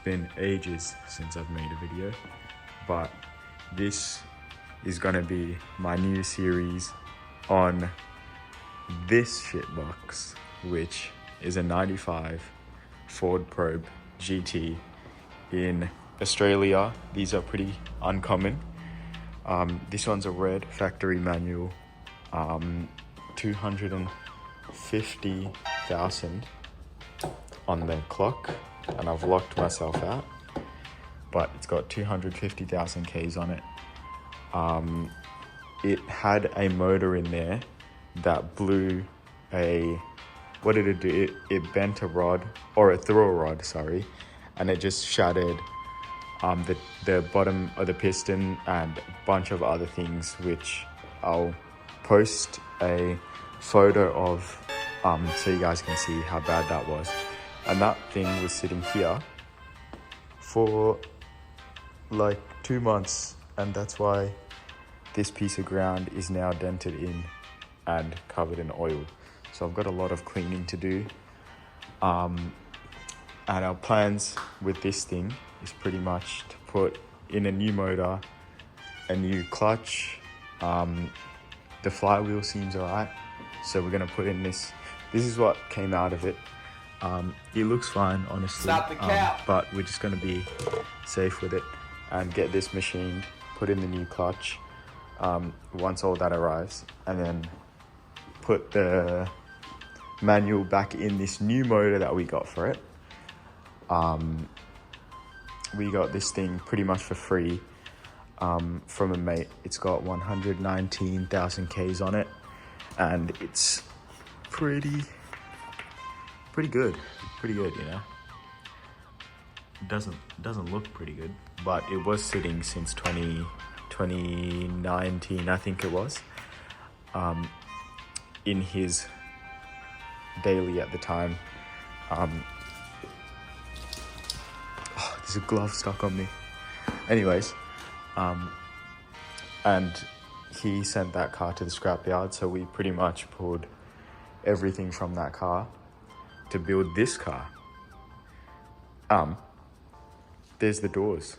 been ages since I've made a video, but this is gonna be my new series on this shitbox, which is a 95 Ford Probe GT in Australia. These are pretty uncommon. This one's a red factory manual, 250,000 on the clock, and I've locked myself out, but it's got 250,000 Ks on it. It had a motor in there that blew what did it do? It bent a rod, or it threw a rod, sorry, and it just shattered the bottom of the piston and a bunch of other things, which I'll post a photo of so you guys can see how bad that was. And that thing was sitting here for like 2 months, and that's why this piece of ground is now dented in and covered in oil. So I've got a lot of cleaning to do. And our plans with this thing is pretty much to put in a new motor, a new clutch. The flywheel seems alright, so we're gonna put in this. This is what came out of it. It looks fine, honestly, but we're just gonna be safe with it and get this machined, put in the new clutch once all that arrives, and then put the manual back in this new motor that we got for it. We got this thing pretty much for free from a mate. It's got 119,000 Ks on it, and it's pretty good, you know. It doesn't look pretty good, but it was sitting since 2019, I think it was, in his daily at the time. There's a glove stuck on me. Anyways, and he sent that car to the scrapyard, so we pretty much pulled everything from that car to build this car. There's the doors,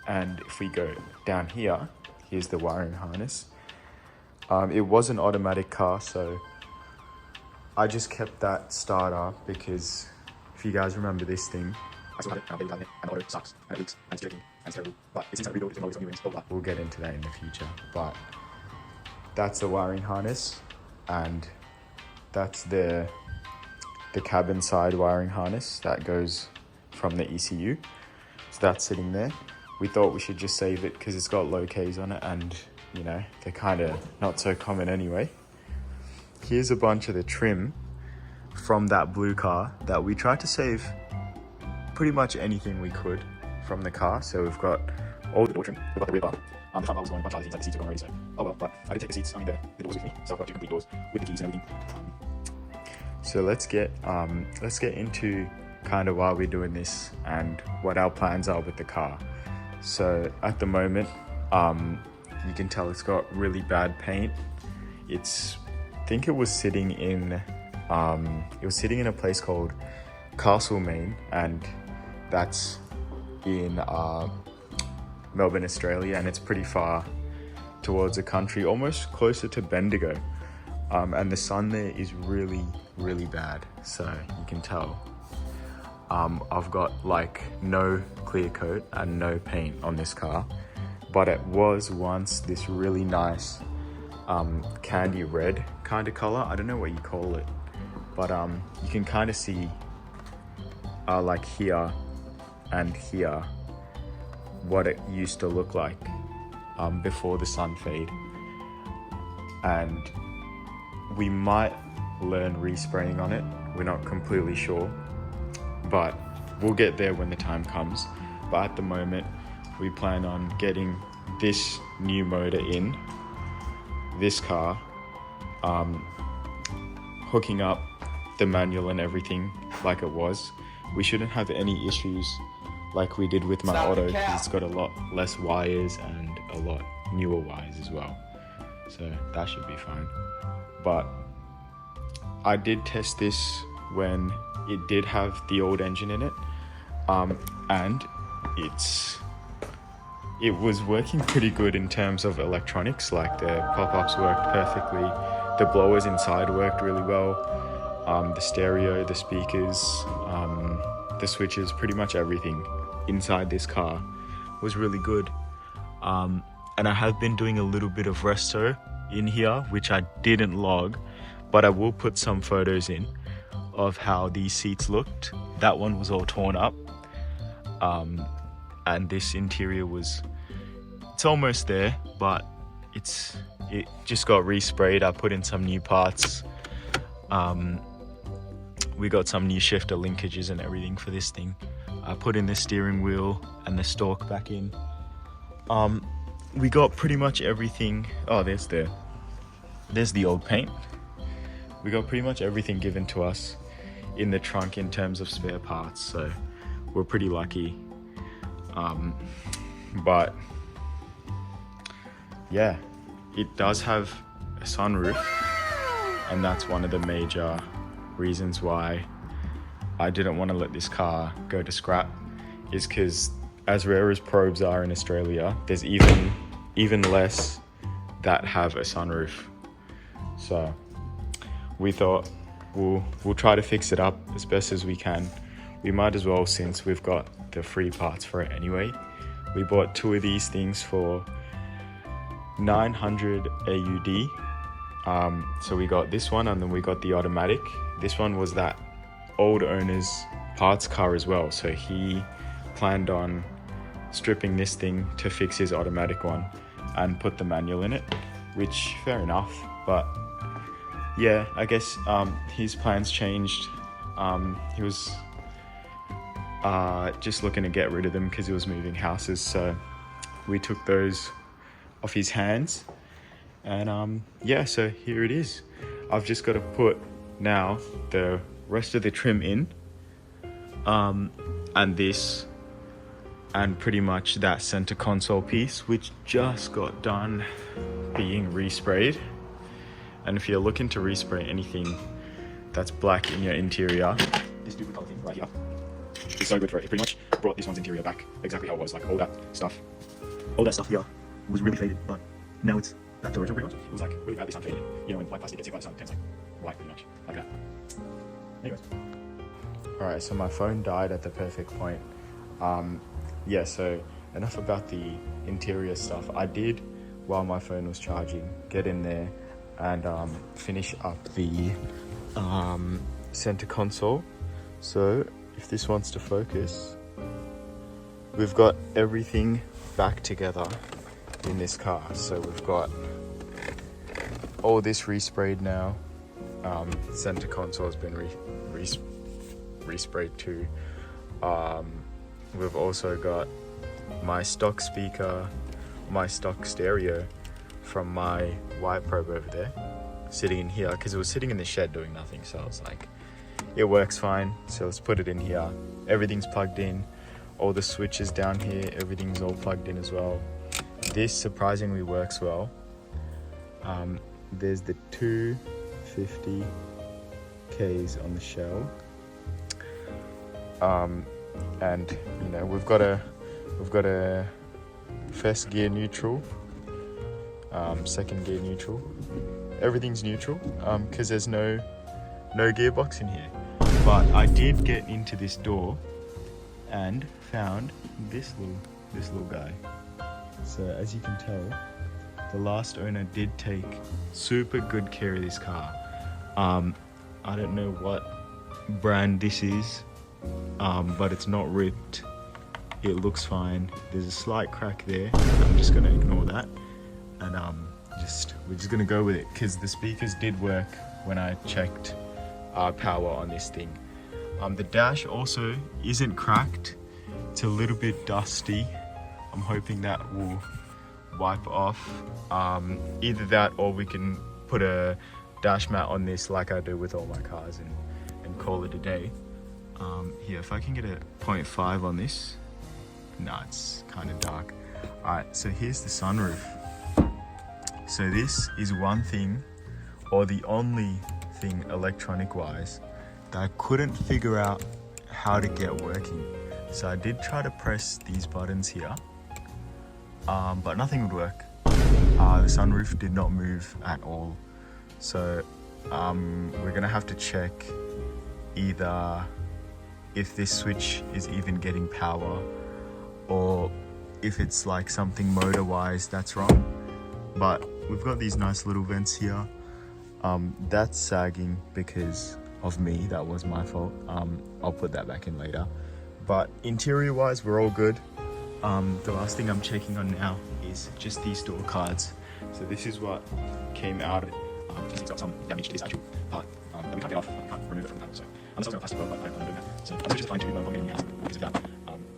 and if we go down here, here's the wiring harness. It was an automatic car, so I just kept that starter because if you guys remember this thing, I still have it, and the auto sucks, and it leaks, and it's jerking, and it's terrible. But it's inside rebuild, it's always on. We'll get into that in the future. But that's the wiring harness, and that's the cabin side wiring harness that goes from the ECU. So that's sitting there. We thought we should just save it because it's got low Ks on it, and you know, they're kind of not so common anyway. Here's a bunch of the trim from that blue car that we tried to save pretty much anything we could from the car. So we've got all the door trim, we've got the rear bar. The front bar was going a bunch of other things, like the seats are gone already, so oh well. But I did take the seats, the doors with me, so I've got 2 complete doors with the keys and everything. So let's get into kind of why we're doing this and what our plans are with the car. So at the moment, you can tell it's got really bad paint. I think it was sitting in a place called Castlemaine, and that's in Melbourne, Australia, and it's pretty far towards the country, almost closer to Bendigo. And the sun there is really, really bad, so you can tell. I've got like no clear coat and no paint on this car, but it was once this really nice candy red kind of color. I don't know what you call it, but you can kind of see like here and here what it used to look like before the sun fade. And we might learn respraying on it, we're not completely sure, but we'll get there when the time comes. But at the moment we plan on getting this new motor in this car, hooking up the manual and everything like it was. We shouldn't have any issues like we did with my auto, because it's got a lot less wires and a lot newer wires as well, so that should be fine. But I did test this when it did have the old engine in it, And it was working pretty good in terms of electronics. Like the pop-ups worked perfectly, the blowers inside worked really well, the stereo, the speakers, the switches, pretty much everything inside this car was really good. And I have been doing a little bit of resto in here, which I didn't log, but I will put some photos in of how these seats looked. That one was all torn up, and this interior it's almost there, but it just got resprayed. I put in some new parts. We got some new shifter linkages and everything for this thing. I put in the steering wheel and the stalk back in. We got pretty much everything. Oh, there's the old paint. We got pretty much everything given to us in the trunk in terms of spare parts, so we're pretty lucky. But yeah, it does have a sunroof, and that's one of the major reasons why I didn't want to let this car go to scrap, is because as rare as probes are in Australia, there's even less that have a sunroof. So we thought we'll try to fix it up as best as we can. We might as well, since we've got the free parts for it anyway. We bought 2 of these things for 900 AUD. So we got this one, and then we got the automatic. This one was that old owner's parts car as well, so he planned on stripping this thing to fix his automatic one and put the manual in it, which fair enough. But yeah, I guess his plans changed. He was just looking to get rid of them because he was moving houses, so we took those off his hands. And yeah, so here it is. I've just got to put now the rest of the trim in, and this, and pretty much that center console piece, which just got done being resprayed. And if you're looking to respray anything that's black in your interior, this duper color thing right here is so good for it. It pretty much brought this one's interior back exactly how it was. Like all that stuff here was really faded, but now it's back to original pretty much. It was like really badly sun faded. You know, when white plastic gets hit by the sun, it turns like white pretty much, like that. Anyways. Alright, so my phone died at the perfect point. Yeah, so enough about the interior stuff. I did, while my phone was charging, get in there and finish up the center console. So if this wants to focus, we've got everything back together in this car. So we've got all this resprayed now. Center console has been resprayed too. We've also got my stock speaker, my stock stereo from my white probe over there sitting in here, because it was sitting in the shed doing nothing. So I was like, it works fine, so let's put it in here. Everything's plugged in, all the switches down here, everything's all plugged in as well. This surprisingly works well. There's the 250Ks on the shell. And you know, we've got a first gear neutral, second gear neutral. Everything's neutral because there's no gearbox in here. But I did get into this door and found this little guy. So as you can tell, the last owner did take super good care of this car. I don't know what brand this is, but it's not ripped. It looks fine. There's a slight crack there. I'm just gonna ignore that, and we're just gonna go with it because the speakers did work when I checked power on this thing. The dash also isn't cracked. It's a little bit dusty. I'm hoping that will wipe off. Either that, or we can put a dash mat on this like I do with all my cars and call it a day. Here, if I can get a 0.5 on this. Nah, it's kind of dark. Alright, so here's the sunroof. So this is one thing, or the only thing electronic wise, that I couldn't figure out how to get working. So I did try to press these buttons here, but nothing would work. The sunroof did not move at all. So we're gonna have to check either if this switch is even getting power, or if it's like something motor wise that's wrong. But we've got these nice little vents here. That's sagging because of me, that was my fault. I'll put that back in later. But interior wise, we're all good. The last thing I'm checking on now is just these door cards. So this is what came out of it. It's got some damage to this actual part that we can't get off. I can't remove it from that. So unless I was going to plastic, but I plan on doing that. So I'm just fine too, but I'm getting out because of that.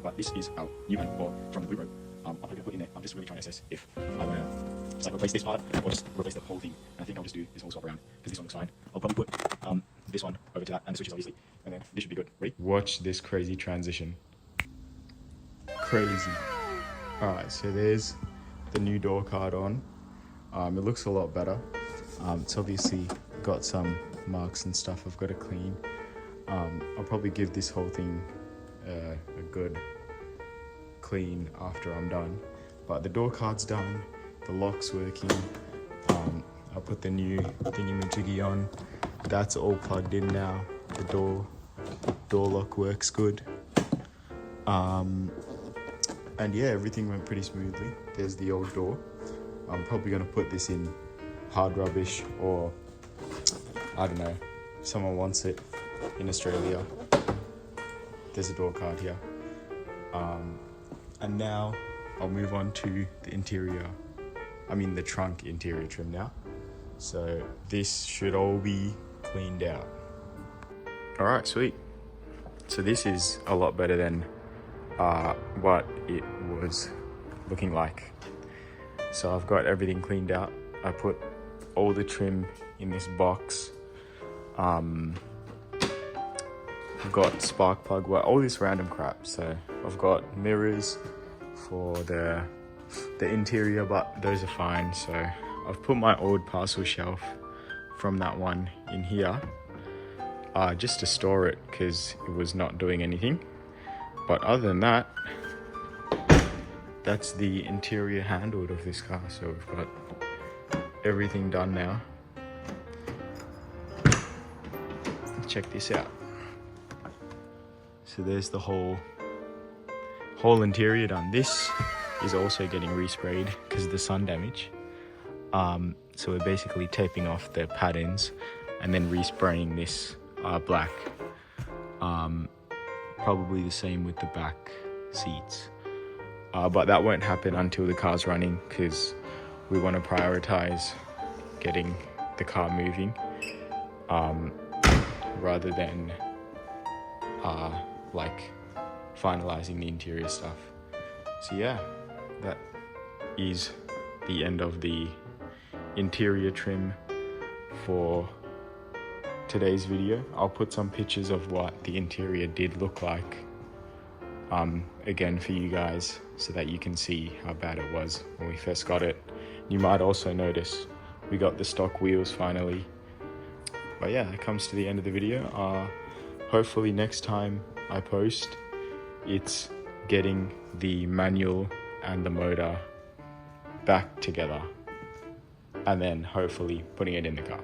But this is our new one, or from the blue road. I'm probably gonna put in there. I'm just really trying to assess if I want to like replace this part or just replace the whole thing. And I think I'll just do this whole swap around because this one looks fine. I'll probably put this one over to that and the switches obviously, and then this should be good. Ready? Watch this crazy transition. Crazy. All right, so there's the new door card on. It looks a lot better. It's obviously got some marks and stuff I've got to clean. I'll probably give this whole thing a good clean after I'm done. But the door card's done, the lock's working. I'll put the new thingy-majiggy on. That's all plugged in now. The door lock works good. And yeah, everything went pretty smoothly. There's the old door. I'm probably gonna put this in hard rubbish, or I don't know, if someone wants it in Australia. There's a door card here. And now I'll move on to the interior. The trunk interior trim now. So this should all be cleaned out. All right, sweet. So this is a lot better than what it was looking like. So I've got everything cleaned out. I put all the trim in this box. I've got spark plug, all this random crap. So I've got mirrors for the interior, but those are fine. So I've put my old parcel shelf from that one in here, just to store it because it was not doing anything. But other than that, that's the interior handled of this car. So we've got everything done now. Check this out. So there's the whole interior done. This is also getting resprayed because of the sun damage. So we're basically taping off the patterns and then respraying this black. Probably the same with the back seats. But that won't happen until the car's running because we want to prioritize getting the car moving rather than like finalizing the interior stuff. So yeah, that is the end of the interior trim for today's video. I'll put some pictures of what the interior did look like again for you guys so that you can see how bad it was when we first got it. You might also notice we got the stock wheels finally. But yeah, that comes to the end of the video. Hopefully next time I post, it's getting the manual and the motor back together and then hopefully putting it in the car.